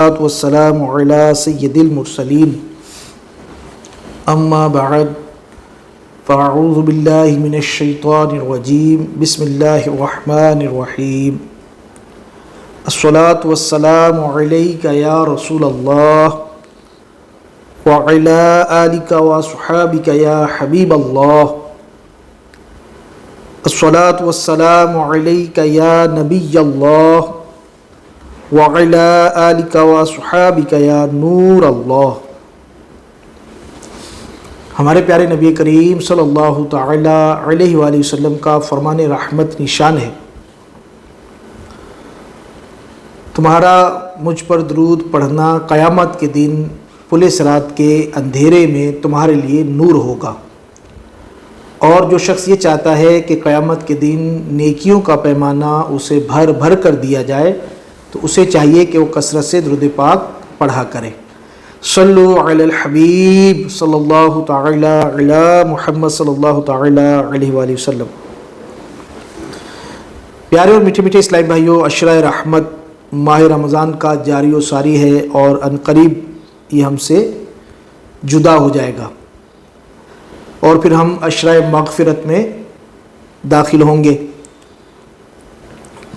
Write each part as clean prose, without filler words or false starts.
والسلام علی سید المرسلین اما بعد فاعوذ باللہ من الشیطان الرجیم بسم اللہ الرحمن الرحیم الصلاۃ والسلام علیک یا رسول اللہ وعلی آلک واصحابک یا حبیب اللہ الصلاۃ والسلام علیک یا نبی اللہ وعلی آلک واصحابک یا نور اللہ۔ ہمارے پیارے نبی کریم صلی اللہ تعالی علیہ وآلہ وسلم کا فرمان رحمت نشان ہے، تمہارا مجھ پر درود پڑھنا قیامت کے دن پل صراط کے اندھیرے میں تمہارے لیے نور ہوگا۔ اور جو شخص یہ چاہتا ہے کہ قیامت کے دن نیکیوں کا پیمانہ اسے بھر بھر کر دیا جائے تو اسے چاہیے کہ وہ کثرت سے درود پاک پڑھا کرے۔ صلو علی الحبیب صلی اللہ تعالی علی محمد صلی اللہ تعالی علیہ وآلہ وسلم۔ پیارے اور میٹھے میٹھے اسلامی بھائیوں، عشرہ رحمت ماہ رمضان کا جاری و ساری ہے اور عنقریب یہ ہم سے جدا ہو جائے گا اور پھر ہم عشرہ مغفرت میں داخل ہوں گے۔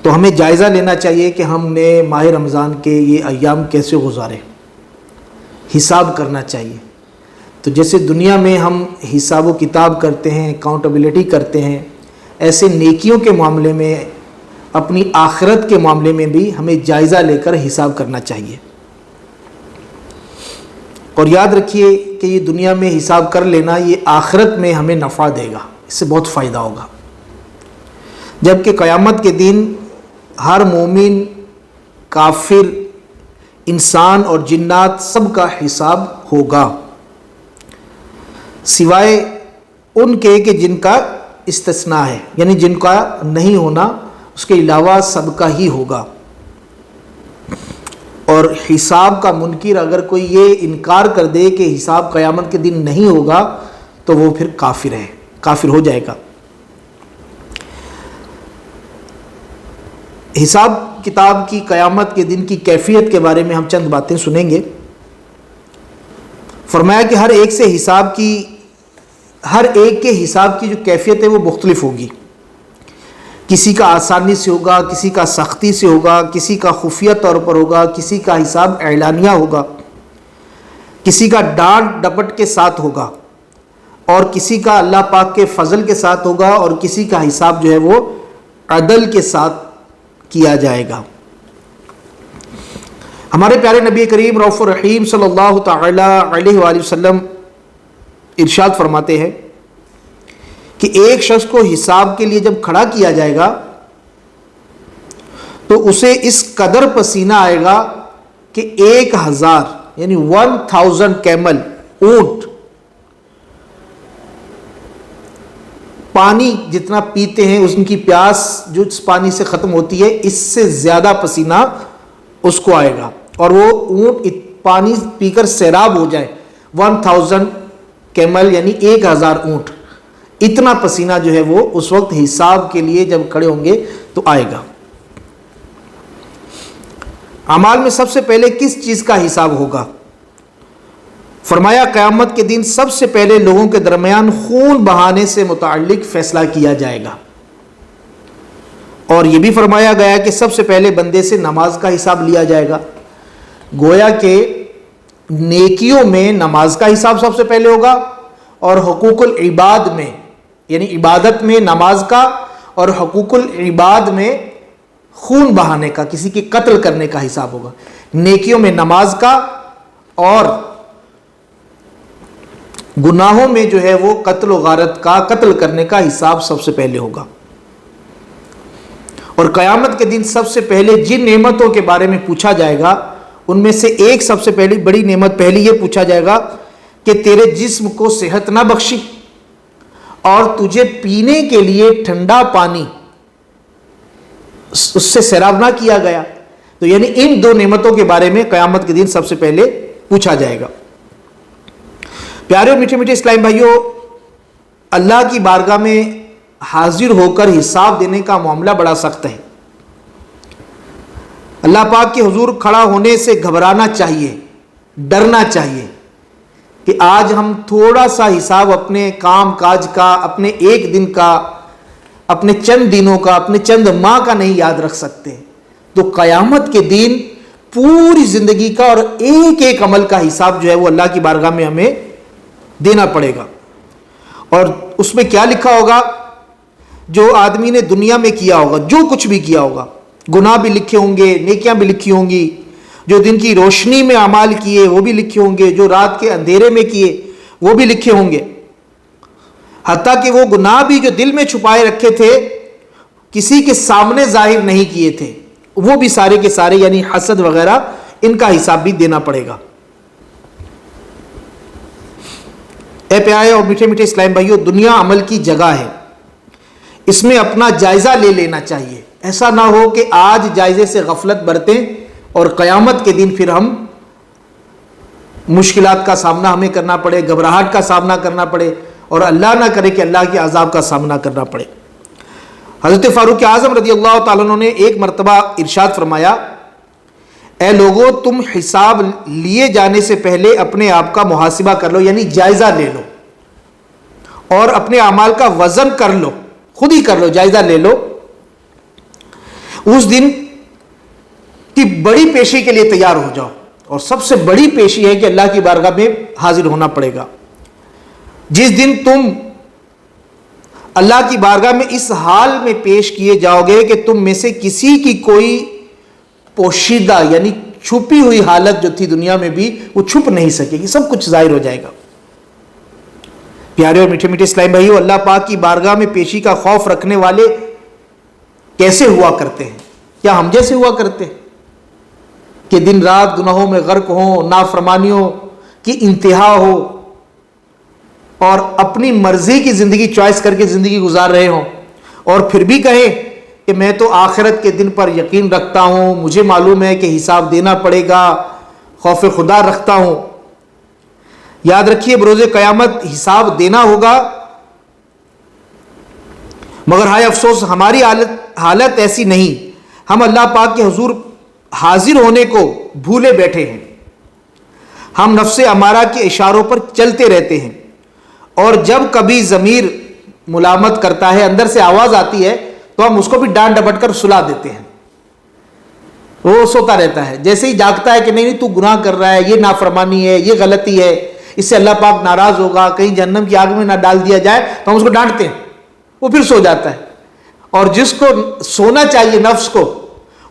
تو ہمیں جائزہ لینا چاہیے کہ ہم نے ماہ رمضان کے یہ ایام کیسے گزارے، حساب کرنا چاہیے۔ تو جیسے دنیا میں ہم حساب و کتاب کرتے ہیں، اکاؤنٹیبلٹی کرتے ہیں، ایسے نیکیوں کے معاملے میں، اپنی آخرت کے معاملے میں بھی ہمیں جائزہ لے کر حساب کرنا چاہیے۔ اور یاد رکھیے کہ یہ دنیا میں حساب کر لینا یہ آخرت میں ہمیں نفع دے گا، اس سے بہت فائدہ ہوگا۔ جبکہ قیامت کے دن ہر مومن، کافر، انسان اور جنات سب کا حساب ہوگا، سوائے ان کے کہ جن کا استثناء ہے، یعنی جن کا نہیں ہونا، اس کے علاوہ سب کا ہی ہوگا۔ اور حساب کا منکر اگر کوئی یہ انکار کر دے کہ حساب قیامت کے دن نہیں ہوگا تو وہ پھر کافر ہے، کافر ہو جائے گا۔ حساب کتاب کی قیامت کے دن کی کیفیت کے بارے میں ہم چند باتیں سنیں گے۔ فرمایا کہ ہر ایک کے حساب کی جو کیفیت ہے وہ مختلف ہوگی، کسی کا آسانی سے ہوگا، کسی کا سختی سے ہوگا، کسی کا خفیہ طور پر ہوگا، کسی کا حساب اعلانیہ ہوگا، کسی کا ڈانٹ ڈپٹ کے ساتھ ہوگا، اور کسی کا اللہ پاک کے فضل کے ساتھ ہوگا، اور کسی کا حساب جو ہے وہ عدل کے ساتھ کیا جائے گا۔ ہمارے پیارے نبی کریم رؤوف الرحیم صلی اللہ تعالی علیہ وآلہ وسلم ارشاد فرماتے ہیں کہ ایک شخص کو حساب کے لیے جب کھڑا کیا جائے گا تو اسے اس قدر پسینہ آئے گا کہ 1000 یعنی 1000 کیمل، اونٹ پانی جتنا پیتے ہیں، ان کی پیاس جو اس پانی سے ختم ہوتی ہے، اس سے زیادہ پسینہ اس کو آئے گا، اور وہ اونٹ پانی پی کر سیراب ہو جائے۔ 1000 کیمل یعنی 1000 اونٹ، اتنا پسینہ جو ہے وہ اس وقت حساب کے لیے جب کھڑے ہوں گے تو آئے گا۔ اعمال میں سب سے پہلے کس چیز کا حساب ہوگا؟ فرمایا قیامت کے دن سب سے پہلے لوگوں کے درمیان خون بہانے سے متعلق فیصلہ کیا جائے گا، اور یہ بھی فرمایا گیا کہ سب سے پہلے بندے سے نماز کا حساب لیا جائے گا۔ گویا کہ نیکیوں میں نماز کا حساب سب سے پہلے ہوگا، اور حقوق العباد میں یعنی عبادت میں نماز کا، اور حقوق العباد میں خون بہانے کا، کسی کے قتل کرنے کا حساب ہوگا۔ نیکیوں میں نماز کا، اور گناہوں میں جو ہے وہ قتل و غارت کا، قتل کرنے کا حساب سب سے پہلے ہوگا۔ اور قیامت کے دن سب سے پہلے جن نعمتوں کے بارے میں پوچھا جائے گا ان میں سے ایک سب سے پہلی بڑی نعمت پہلی یہ پوچھا جائے گا کہ تیرے جسم کو صحت نہ بخشی اور تجھے پینے کے لیے ٹھنڈا پانی اس سے سیراب نہ کیا گیا۔ تو یعنی ان دو نعمتوں کے بارے میں قیامت کے دن سب سے پہلے پوچھا جائے گا۔ پیارے اور میٹھے میٹھے اسلامی بھائیوں، اللہ کی بارگاہ میں حاضر ہو کر حساب دینے کا معاملہ بڑا سخت ہے۔ اللہ پاک کے حضور کھڑا ہونے سے گھبرانا چاہیے، ڈرنا چاہیے کہ آج ہم تھوڑا سا حساب اپنے کام کاج کا، اپنے ایک دن کا، اپنے چند دنوں کا، اپنے چند ماہ کا نہیں یاد رکھ سکتے، تو قیامت کے دن پوری زندگی کا اور ایک ایک عمل کا حساب جو ہے وہ اللہ کی بارگاہ میں ہمیں دینا پڑے گا۔ اور اس میں کیا لکھا ہوگا؟ جو آدمی نے دنیا میں کیا ہوگا، جو کچھ بھی کیا ہوگا، گناہ بھی لکھے ہوں گے، نیکیاں بھی لکھی ہوں گی، جو دن کی روشنی میں اعمال کیے وہ بھی لکھے ہوں گے، جو رات کے اندھیرے میں کیے وہ بھی لکھے ہوں گے، حتیٰ کہ وہ گناہ بھی جو دل میں چھپائے رکھے تھے، کسی کے سامنے ظاہر نہیں کیے تھے، وہ بھی سارے کے سارے، یعنی حسد وغیرہ، ان کا حساب بھی دینا پڑے گا۔ اے پیارے اور میٹھے میٹھے اسلام بھائیو، دنیا عمل کی جگہ ہے، اس میں اپنا جائزہ لے لینا چاہیے۔ ایسا نہ ہو کہ آج جائزے سے غفلت برتیں اور قیامت کے دن پھر ہم مشکلات کا سامنا ہمیں کرنا پڑے، گھبراہٹ کا سامنا کرنا پڑے، اور اللہ نہ کرے کہ اللہ کے عذاب کا سامنا کرنا پڑے۔ حضرت فاروق اعظم رضی اللہ تعالیٰ عنہ نے ایک مرتبہ ارشاد فرمایا، اے لوگو، تم حساب لیے جانے سے پہلے اپنے آپ کا محاسبہ کر لو، یعنی جائزہ لے لو، اور اپنے اعمال کا وزن کر لو، خود ہی کر لو، جائزہ لے لو۔ اس دن کی بڑی پیشی کے لیے تیار ہو جاؤ، اور سب سے بڑی پیشی ہے کہ اللہ کی بارگاہ میں حاضر ہونا پڑے گا۔ جس دن تم اللہ کی بارگاہ میں اس حال میں پیش کیے جاؤ گے کہ تم میں سے کسی کی کوئی پوشیدہ یعنی چھپی ہوئی حالت جو تھی دنیا میں بھی وہ چھپ نہیں سکے گی، سب کچھ ظاہر ہو جائے گا۔ پیارے اور میٹھے میٹھے اسلام بھائیو، اللہ پاک کی بارگاہ میں پیشی کا خوف رکھنے والے کیسے ہوا کرتے ہیں؟ کیا ہم جیسے ہوا کرتے ہیں کہ دن رات گناہوں میں غرق ہوں، نافرمانیوں کی انتہا ہو، اور اپنی مرضی کی زندگی چوائس کر کے زندگی گزار رہے ہوں، اور پھر بھی کہیں کہ میں تو آخرت کے دن پر یقین رکھتا ہوں، مجھے معلوم ہے کہ حساب دینا پڑے گا، خوف خدا رکھتا ہوں۔ یاد رکھیے بروز قیامت حساب دینا ہوگا، مگر ہائے افسوس ہماری حالت ایسی نہیں، ہم اللہ پاک کے حضور حاضر ہونے کو بھولے بیٹھے ہیں، ہم نفس امارہ کے اشاروں پر چلتے رہتے ہیں، اور جب کبھی ضمیر ملامت کرتا ہے، اندر سے آواز آتی ہے، تو ہم اس کو بھی ڈانٹ ڈپٹ کر سلا دیتے ہیں، وہ سوتا رہتا ہے، جیسے ہی جاگتا ہے کہ نہیں تو گناہ کر رہا ہے، یہ نافرمانی ہے، یہ غلطی ہے، اس سے اللہ پاک ناراض ہوگا، کہیں جہنم کی آگ میں نہ ڈال دیا جائے، تو ہم اس کو ڈانٹتے ہیں، وہ پھر سو جاتا ہے۔ اور جس کو سونا چاہیے نفس کو،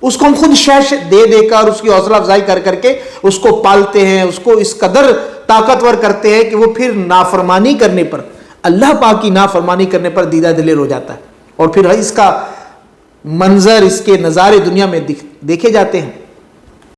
اس کو ہم خود شش دے دے کر، اس کی حوصلہ افزائی کر کر کے اس کو پالتے ہیں، اس کو اس قدر طاقتور کرتے ہیں کہ وہ پھر نافرمانی کرنے پر، اللہ پاک کی نافرمانی کرنے پر دیدہ دلیر ہو جاتا ہے، اور پھر اس کا منظر، اس کے نظارے دنیا میں دیکھے جاتے ہیں۔